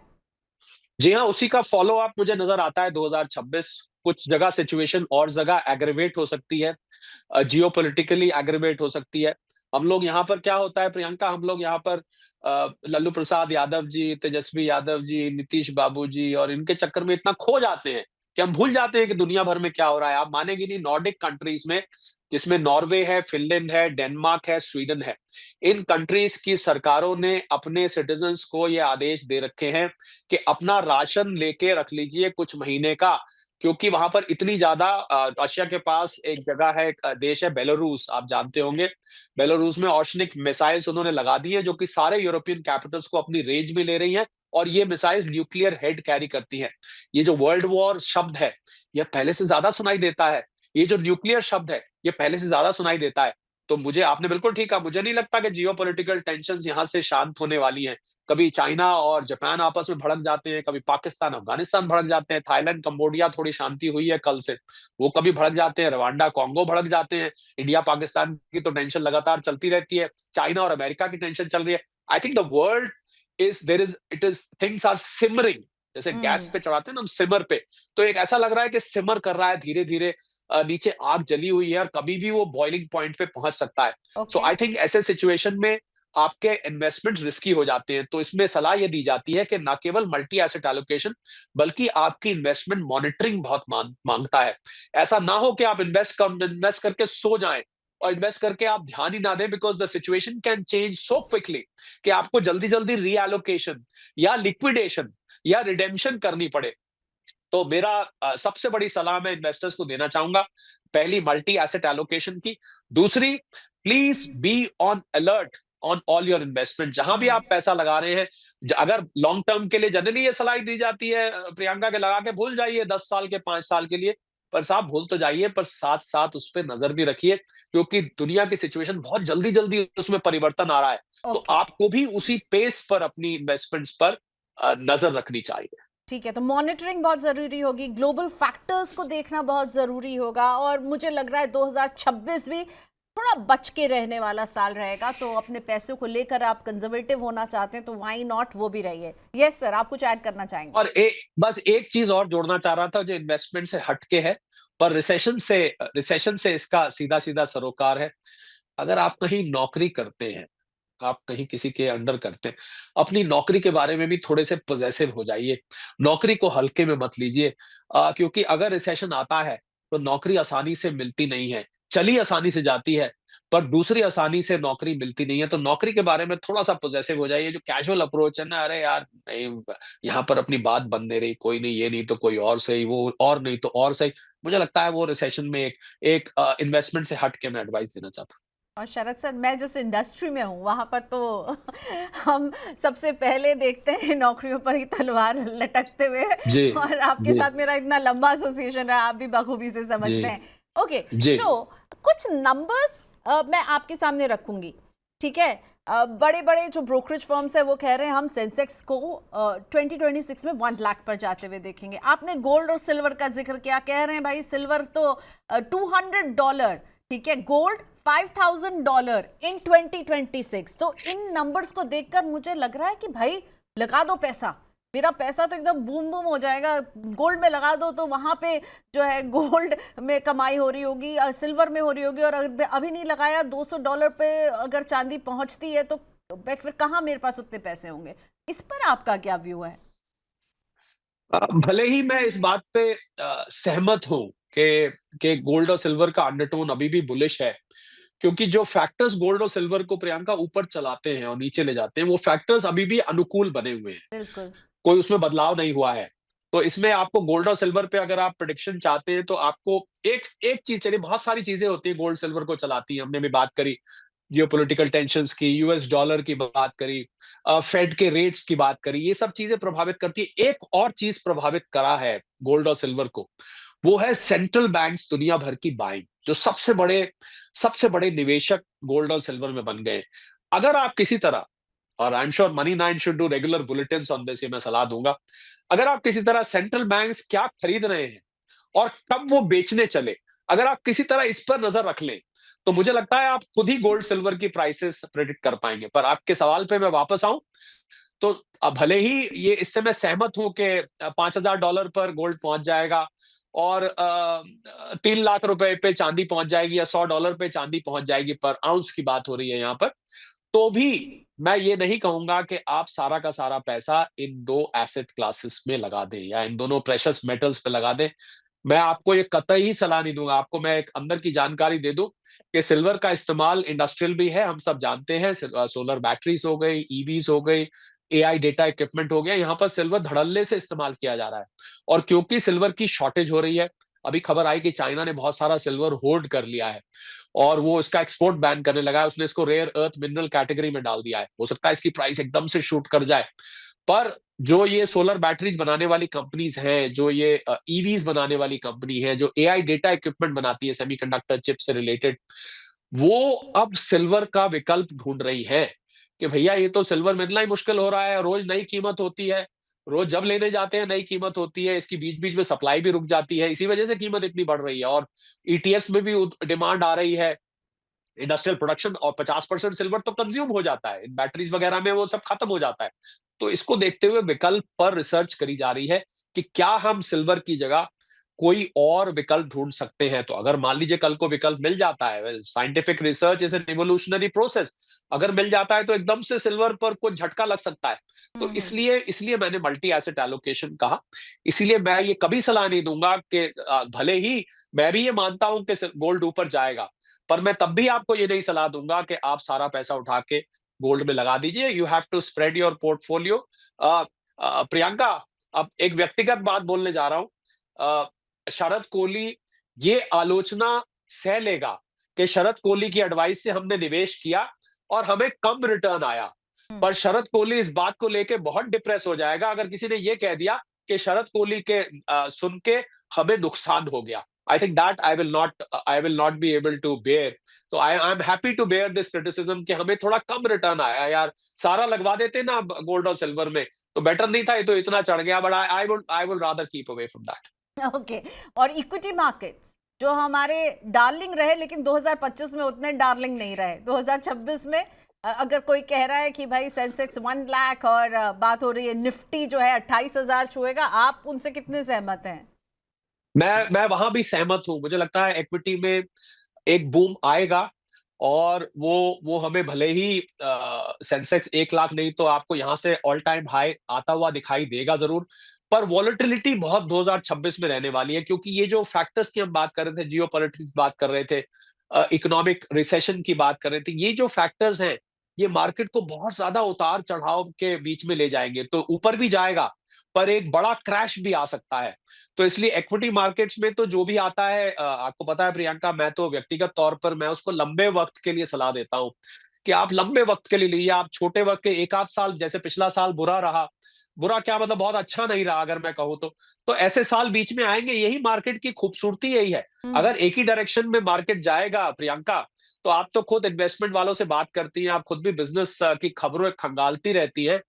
जी हाँ, उसी का फॉलो अप मुझे नजर आता है 2026। कुछ जगह सिचुएशन और जगह एग्रीवेट हो सकती है, जियोपॉलिटिकली एग्रीवेट हो सकती है। हम लोग यहाँ पर क्या होता है प्रियंका, हम लोग यहाँ पर लल्लू प्रसाद यादव जी, तेजस्वी यादव जी, नीतीश बाबू जी और इनके चक्कर में इतना खो जाते हैं कि हम भूल जाते हैं कि दुनिया भर में क्या हो रहा है। आप मानेंगे नहीं, नॉर्डिक कंट्रीज में, जिसमें नॉर्वे है, फिनलैंड है, डेनमार्क है, स्वीडन है, इन कंट्रीज की सरकारों ने अपने सिटीजन्स को ये आदेश दे रखे हैं कि अपना राशन लेके रख लीजिए कुछ महीने का, क्योंकि वहां पर इतनी ज्यादा रशिया के पास एक जगह है, एक देश है बेलारूस, आप जानते होंगे। बेलारूस में ऑर्शनिक मिसाइल्स उन्होंने लगा दी है, जो कि सारे यूरोपियन कैपिटल्स को अपनी रेंज में ले रही हैं, और ये मिसाइल्स न्यूक्लियर हेड कैरी करती हैं। ये जो वर्ल्ड वॉर शब्द है, ये पहले से ज्यादा सुनाई देता है। ये जो न्यूक्लियर शब्द है, ये पहले से ज्यादा सुनाई देता है। तो मुझे, आपने बिल्कुल ठीक कहा, मुझे नहीं लगता कि जियोपॉलिटिकल टेंशंस यहाँ से शांत होने वाली हैं। कभी चाइना और जापान आपस में भड़क जाते हैं, कभी पाकिस्तान अफगानिस्तान भड़क जाते हैं, थाईलैंड कंबोडिया थोड़ी शांति हुई है कल से, वो कभी भड़क जाते हैं, रवांडा कॉन्गो भड़क जाते हैं। इंडिया पाकिस्तान की तो टेंशन लगातार चलती रहती है, चाइना और अमेरिका की टेंशन चल रही है। I think the world is there is it is things are simmering, जैसे गैस हम्म। पे चढ़ाते हैं ना हम सिमर पे, तो एक ऐसा लग रहा है कि सिमर कर रहा है धीरे धीरे, नीचे आग जली हुई है और कभी भी वो बॉइलिंग पॉइंट पे पहुंच सकता है। So okay. आई थिंक ऐसे सिचुएशन में आपके इन्वेस्टमेंट्स रिस्की हो जाते हैं, तो इसमें सलाह ये दी जाती है कि ना केवल मल्टी एसेट एलोकेशन, बल्कि आपकी इन्वेस्टमेंट मॉनिटरिंग बहुत मांगता है। ऐसा ना हो कि आप इन्वेस्ट करके सो जाएं और इन्वेस्ट करके आप ध्यान ही ना दें, because the situation can change so quickly कि आपको जल्दी जल्दी रीएलोकेशन या लिक्विडेशन या रिडेम्पशन करनी पड़े। तो मेरा सबसे बड़ी सलाह मैं इन्वेस्टर्स को देना चाहूंगा, पहली मल्टी एसेट एलोकेशन की, दूसरी please be on alert on all your investment, जहां भी हम्म। आप पैसा लगा रहे हैं। अगर लॉन्ग टर्म के लिए जनरली ये सलाह दी जाती है, प्रियंका, के लगा के भूल जाइए 10 साल के 5 साल के लिए, पर साहब भूल तो जाइए, पर साथ साथ उस पर नजर भी रखिए, क्योंकि दुनिया की सिचुएशन बहुत जल्दी जल्दी उसमें परिवर्तन आ रहा है। तो ओके। आपको भी उसी पेस पर अपनी इन्वेस्टमेंट्स पर नजर रखनी चाहिए। ठीक है, तो मॉनिटरिंग बहुत ज़रूरी होगी, ग्लोबल फैक्टर्स को देखना बहुत ज़रूरी होगा, और मुझे लग रहा है 2026 भी थोड़ा बच के रहने वाला साल रहेगा। तो अपने पैसों को लेकर आप कंजर्वेटिव होना चाहते हैं तो व्हाई नॉट, वो भी रहिए। यस सर, आप कुछ ऐड करना चाहेंगे? और बस एक चीज और जोड़ना चाह रहा था, जो इन्वेस्टमेंट से हटके है, पर रिसेशन से इसका सीधा सीधा सरोकार है। अगर आप कहीं नौकरी करते हैं, आप कहीं किसी के अंडर करते हैं, अपनी नौकरी के बारे में भी थोड़े से पॉजेसिव हो जाइए। नौकरी को हल्के में मत लीजिए, क्योंकि अगर रिसेशन आता है तो नौकरी आसानी से मिलती नहीं है। चली आसानी से जाती है, पर दूसरी आसानी से नौकरी मिलती नहीं है। तो नौकरी के बारे में थोड़ा-सा पॉजेसिव हो जाइए। जो कैजुअल अप्रोच है ना, अरे यार नहीं, यहाँ पर अपनी बात बन नहीं रही, कोई नहीं, ये नहीं तो कोई और सही, वो और नहीं तो और सही। मुझे लगता है वो रिसेशन में एक एक इन्वेस्टमेंट से हट के मैं एडवाइस देना चाहता हूँ। और शरद सर, मैं जिस इंडस्ट्री में हूँ वहाँ पर तो हम सबसे पहले देखते हैं नौकरियों पर ही तलवार लटकते हुए। जी, और आपके जी, साथ मेरा इतना लंबा एसोसिएशन है, आप भी बखूबी से जी, समझते हैं। ओके। जी। सो कुछ नंबर्स मैं आपके सामने रखूंगी, ठीक है? बड़े बड़े जो ब्रोकरेज फर्म्स है वो कह रहे हैं हम सेंसेक्स को 2026 में 1 लाख पर जाते हुए देखेंगे। आपने गोल्ड और सिल्वर का जिक्र किया, कह रहे हैं भाई सिल्वर तो $200, ठीक है, गोल्ड $5,000 इन 2026। तो इन नंबर्स को देखकर मुझे लग रहा है कि भाई लगा दो पैसा, मेरा पैसा तो एकदम बूम बूम हो जाएगा। गोल्ड में लगा दो तो वहां पे जो है गोल्ड में कमाई हो रही होगी, सिल्वर में हो रही होगी, और अगर अभी नहीं लगाया $200 पे अगर चांदी पहुंचती है तो फिर कहाँ मेरे पास उतने पैसे होंगे? इस पर आपका क्या व्यू है? भले ही मैं इस बात पे सहमत हूँ कि गोल्ड और सिल्वर का अंडरटोन अभी भी बुलिश है, क्योंकि जो फैक्टर्स गोल्ड और सिल्वर को, प्रियंका, ऊपर चलाते हैं और नीचे ले जाते हैं, वो फैक्टर्स अभी भी अनुकूल बने हुए हैं। बिल्कुल। कोई उसमें बदलाव नहीं हुआ है। तो इसमें आपको गोल्ड और सिल्वर पे अगर आप प्रेडिक्शन चाहते हैं, तो आपको एक एक चीज़, चलिए बहुत सारी चीज़ें होती हैं गोल्ड सिल्वर को चलाती हैं, हमने भी बात करी, जियोपॉलिटिकल टेंशन्स की, यूएस डॉलर की बात करी, फेड के रेट्स की बात करी, ये सब चीज़ें प्रभावित करती है। एक और चीज़ प्रभावित करा है गोल्ड और सिल्वर को, वो है सेंट्रल बैंक्स दुनिया भर की बाइंग, जो सबसे बड़े निवेशक गोल्ड और सिल्वर में बन गए। अगर आप किसी तरह, और I am sure money 9 should do regular bulletins on this, ये मैं सलाह दूंगा, अगर आप किसी तरह सेंट्रल बैंक्स क्या खरीद रहे हैं और कब वो बेचने चले, अगर आप किसी तरह इस पर नजर रख लें, तो मुझे लगता है आप खुद ही गोल्ड सिल्वर की प्राइसेस प्रेडिक्ट कर पाएंगे। पर आपके सवाल पे मैं वापस आऊं, तो भले ही ये, इससे मैं सहमत हूं कि $5,000 पर गोल्ड पहुंच जाएगा और 3 लाख रुपए पे चांदी पहुंच जाएगी, या $100 पे चांदी पहुंच जाएगी, पर आउंस की बात हो रही है यहाँ पर, तो भी मैं ये नहीं कहूँगा कि आप सारा का सारा पैसा इन 2 एसेट क्लासेस में लगा दें या इन दोनों प्रेशियस मेटल्स पे लगा दें। मैं आपको ये कतई सलाह नहीं दूँगा। आपको मैं एक अंदर की जानकारी दे दूँ कि सिल्वर का इस्तेमाल इंडस्ट्रियल भी है, हम सब जानते हैं। सोलर बैटरीज़ हो गई, ईवीज़ हो गई, एआई डेटा इक्विपमेंट हो गया, यहाँ पर सिल्वर धड़ल्ले से इस्तेमाल किया जा रहा है। और क्योंकि सिल्वर की शॉर्टेज हो रही है, अभी खबर आई कि चाइना ने बहुत सारा सिल्वर होल्ड कर लिया है और वो इसका एक्सपोर्ट बैन करने लगा है। उसने इसको रेयर अर्थ मिनरल कैटेगरी में डाल दिया है। हो सकता है इसकी प्राइस एकदम से शूट कर जाए। पर जो ये सोलर बैटरीज बनाने वाली कंपनीज हैं, जो ये ईवीज बनाने वाली कंपनी है, जो एआई डेटा इक्विपमेंट बनाती है सेमीकंडक्टर चिप से रिलेटेड, वो अब सिल्वर का विकल्प ढूंढ रही है कि भैया ये तो सिल्वर मिलना ही मुश्किल हो रहा है, रोज नई कीमत होती है, रोज जब लेने जाते हैं नई कीमत होती है, इसकी बीच बीच में सप्लाई भी रुक जाती है, इसी वजह से कीमत इतनी बढ़ रही है। और ईटीएफ में भी डिमांड आ रही है, इंडस्ट्रियल प्रोडक्शन, और 50% सिल्वर तो कंज्यूम हो जाता है इन बैटरीज वगैरह में, वो सब खत्म हो जाता है। तो इसको देखते हुए विकल्प पर रिसर्च करी जा रही है कि क्या हम सिल्वर की जगह कोई और विकल्प ढूंढ सकते हैं। तो अगर मान लीजिए कल को विकल्प मिल जाता है, well scientific research is an evolutionary process, अगर मिल जाता है तो एकदम से सिल्वर पर कुछ झटका लग सकता है। तो हम्म। इसलिए इसलिए मैंने मल्टी एसेट एलोकेशन कहा। इसीलिए मैं ये कभी सलाह नहीं दूंगा कि भले ही मैं भी ये मानता हूं कि गोल्ड ऊपर जाएगा, पर मैं तब भी आपको ये नहीं सलाह दूंगा कि आप सारा पैसा उठा के गोल्ड में लगा दीजिए। You have to spread your portfolio. Priyanka, अब एक व्यक्तिगत बात बोलने जा रहा हूं। शरद कोहली ये आलोचना सह लेगा कि शरद कोहली की एडवाइस से हमने निवेश किया और हमें कम रिटर्न आया, हम्म। पर शरद कोहली इस बात को लेके बहुत डिप्रेस हो जाएगा अगर किसी ने ये कह दिया कि शरद कोहली के सुन के हमें नुकसान हो गया। I think that I will not be able to bear. So I'm happy to bear this criticism कि हमें थोड़ा कम रिटर्न आया यार, सारा लगवा देते ना गोल्ड और सिल्वर में तो बेटर नहीं था, ये तो इतना चढ़ गया। But I would rather keep away from that. Okay. और इक्विटी मार्केट्स जो हमारे डार्लिंग रहे, लेकिन 2025 में उतने डार्लिंग नहीं रहे। 2026 में अगर कोई कह रहा है कि भाई सेंसेक्स 1 लाख और बात हो रही है निफ्टी जो है 28,000 छुएगा, आप उनसे कितने सहमत हैं? मैं वहां भी सहमत हूं। मुझे लगता है इक्विटी में एक बूम आएगा और वो हमें भले ही सेंसेक्स 1 लाख नहीं तो आपको यहाँ से ऑल टाइम हाई आता हुआ दिखाई देगा जरूर। पर वॉलेटिलिटी बहुत 2026 में रहने वाली है, क्योंकि ये जो फैक्टर्स की हम बात कर रहे थे, जियो पॉलिटिक्स बात कर रहे थे, इकोनॉमिक रिसेशन की बात कर रहे थे, ये जो फैक्टर्स हैं ये मार्केट को बहुत ज्यादा उतार चढ़ाव के बीच में ले जाएंगे। तो ऊपर भी जाएगा पर एक बड़ा क्रैश भी आ सकता है। तो इसलिए इक्विटी मार्केट्स में तो जो भी आता है, आपको पता है प्रियंका, मैं तो व्यक्तिगत तौर पर मैं उसको लंबे वक्त के लिए सलाह देता हूं कि आप लंबे वक्त के लिए लीजिए। आप छोटे वक्त के एक आध साल, जैसे पिछला साल बुरा रहा, बुरा क्या मतलब बहुत अच्छा नहीं रहा अगर मैं कहूँ तो ऐसे साल बीच में आएंगे। यही मार्केट की खूबसूरती यही है। हम्म। अगर एक ही डायरेक्शन में मार्केट जाएगा प्रियंका, तो आप तो खुद इन्वेस्टमेंट वालों से बात करती हैं, आप खुद भी बिजनेस की खबरों खंगालती रहती हैं,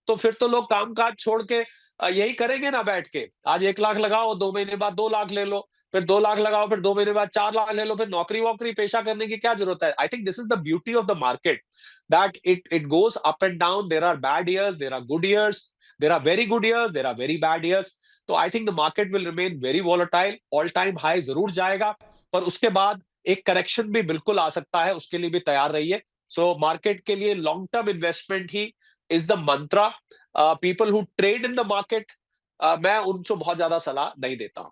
तो फिर तो लोग कामकाज छोड़ के यही करेंगे ना बैठ के। आज 1 लाख लगाओ, 2 महीने बाद 2 लाख ले लो, फिर 2 लाख लगाओ, फिर 2 महीने बाद 4 लाख ले लो, फिर नौकरी वोकरी पेशा करने की क्या जरूरत है। I think this is the beauty of the market, that it goes up and down. There are bad years, there are good years, there are very good years, there are very bad years. तो I think the market will remain very volatile. All time high जरूर जाएगा, पर उसके बाद एक correction भी बिल्कुल आ सकता है, उसके लिए भी तैयार रहिए। सो मार्केट के लिए long term investment he is the Mantra. People who trade in the market, मैं उनको बहुत ज्यादा सलाह नहीं देता हूं।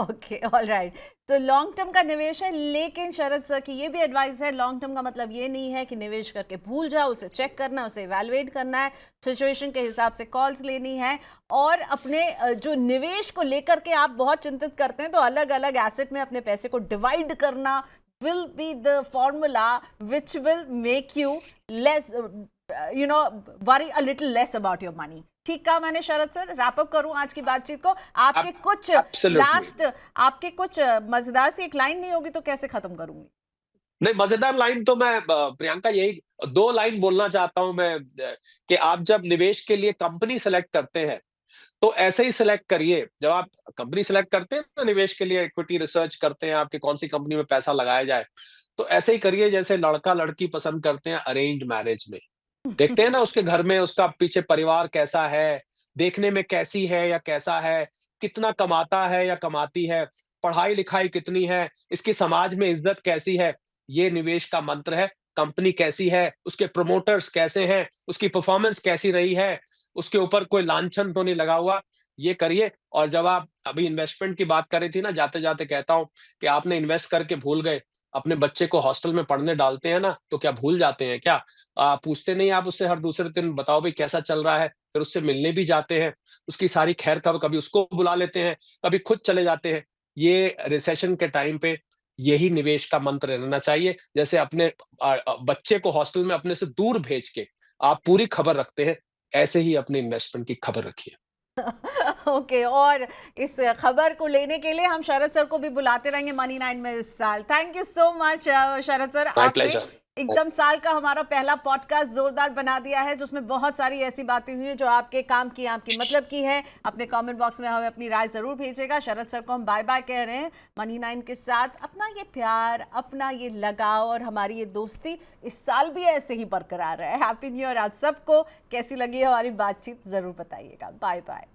Okay, all right. तो लॉन्ग टर्म का निवेश है, लेकिन शरद सर की ये भी एडवाइस है, लॉन्ग टर्म का मतलब ये नहीं है कि निवेश करके भूल जाओ, उसे चेक करना, उसे इवैल्यूएट करना है, सिचुएशन के हिसाब से कॉल्स लेनी है। और अपने जो निवेश को लेकर के आप बहुत चिंतित करते हैं, तो अलग अलग एसेट में अपने पैसे को डिवाइड करना will be the formula which will make you less worry a little less about your money। ठीक कहा मैंने शरद सर? रैप अप करूं आज की बातचीत को? आपके कुछ लास्ट, आपके कुछ मजेदार सी एक लाइन नहीं होगी तो कैसे खत्म करूंगी? नहीं, मजेदार लाइन तो मैं प्रियंका यही 2 लाइन बोलना चाहता हूं मैं, कि आप जब निवेश के लिए कंपनी सेलेक्ट करते हैं तो ऐसे ही सिलेक्ट करिए। जब आप कंपनी सिलेक्ट करते हैं ना निवेश के लिए, इक्विटी रिसर्च करते हैं आपके कौन सी कंपनी में पैसा लगाया जाए, तो ऐसे ही करिए जैसे लड़का लड़की पसंद करते हैं अरेंज मैरिज में। देखते हैं ना उसके घर में उसका पीछे परिवार कैसा है, देखने में कैसी है या कैसा है, कितना कमाता है या कमाती है, पढ़ाई लिखाई कितनी है, इसकी समाज में इज्जत कैसी है। ये निवेश का मंत्र है। कंपनी कैसी है, उसके प्रमोटर्स कैसे हैं, उसकी परफॉर्मेंस कैसी रही है, उसके ऊपर कोई लांछन तो नहीं लगा हुआ, ये करिए। और जब आप अभी इन्वेस्टमेंट की बात कर रही थी ना, जाते-जाते कहता हूँ कि आपने इन्वेस्ट करके भूल गए, अपने बच्चे को हॉस्टल में पढ़ने डालते हैं ना, तो क्या भूल जाते हैं क्या? पूछते नहीं आप उससे हर दूसरे दिन, बताओ भई कैसा चल रहा है? फिर उससे मिलने भी जाते हैं, उसकी सारी खैर कभी उसको बुला लेते हैं, कभी खुद चले जाते हैं। ये रिसेशन के टाइम पे यही निवेश का मंत्र रहना चाहिए। जैसे अपने बच्चे को हॉस्टल में अपने से दूर भेज के आप पूरी खबर रखते हैं, ऐसे ही अपने इन्वेस्टमेंट की खबर रखिए। ओके, और इस खबर को लेने के लिए हम शरद सर को भी बुलाते रहेंगे मनी 9 में इस साल। Thank you so much Sharad sir, my आपने प्लेज़र। एकदम साल का हमारा पहला पॉडकास्ट जोरदार बना दिया है, जिसमें बहुत सारी ऐसी बातें हुई हैं जो आपके काम की, आपकी मतलब की है। अपने कमेंट बॉक्स में हमें अपनी राय जरूर भेजिएगा। शरद सर को हम बाय बाय कह रहे हैं। मनी 9 के साथ अपना ये प्यार, अपना ये लगाव और हमारी ये दोस्ती इस साल भी ऐसे ही बरकरार है। हैप्पी न्यू ईयर आप सबको। कैसी लगी हमारी बातचीत जरूर बताइएगा। Bye bye.